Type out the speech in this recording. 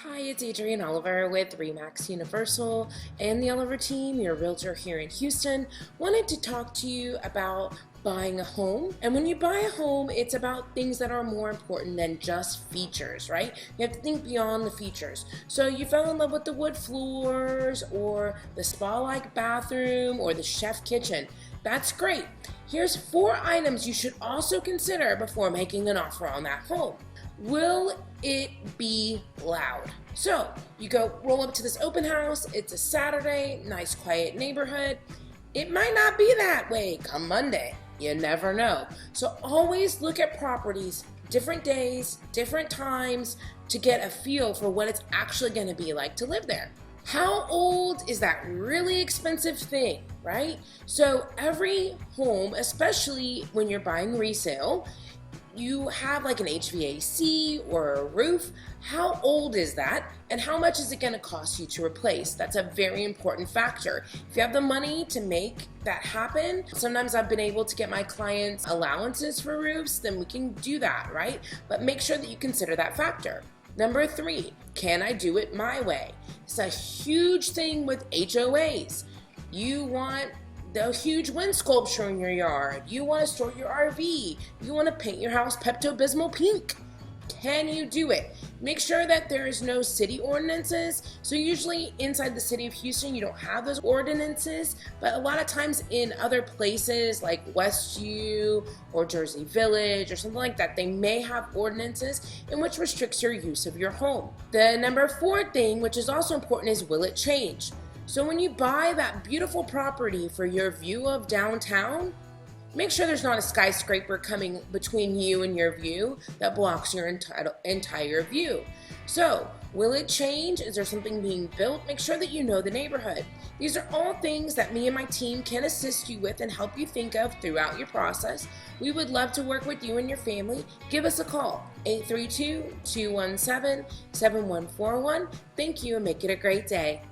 Hi, it's Adrienne Oliver with REMAX Universal and the Oliver team, your realtor here in Houston. Wanted to talk to you about buying a home. And when you buy a home, it's about things that are more important than just features, right? You have to think beyond the features. So you fell in love with the wood floors or the spa-like bathroom or the chef kitchen. That's great. Here's 4 items you should also consider before making an offer on that home. Will it be loud? So you go roll up to this open house, it's a Saturday, nice quiet neighborhood. It might not be that way come Monday. You never know. So always look at properties, different days, different times to get a feel for what it's actually going to be like to live there. How old is that really expensive thing, right? So every home, especially when you're buying resale, you have like an HVAC or a roof. How old is that and how much is it going to cost you to replace? That's a very important factor. If you have the money to make that happen, sometimes I've been able to get my clients allowances for roofs, then we can do that, right? But make sure that you consider that factor. Number 3, can I do it my way? It's a huge thing with HOAs. You want the huge wind sculpture in your yard. You want to store your RV. You want to paint your house Pepto-Bismol pink. Can you do it? Make sure that there is no city ordinances. So usually inside the city of Houston, you don't have those ordinances, but a lot of times in other places like Westview or Jersey Village or something like that, they may have ordinances in which restricts your use of your home. The number 4 thing, which is also important, is will it change? So when you buy that beautiful property for your view of downtown, make sure there's not a skyscraper coming between you and your view that blocks your entire view. So, will it change? Is there something being built? Make sure that you know the neighborhood. These are all things that me and my team can assist you with and help you think of throughout your process. We would love to work with you and your family. Give us a call, 832-217-7141. Thank you and make it a great day.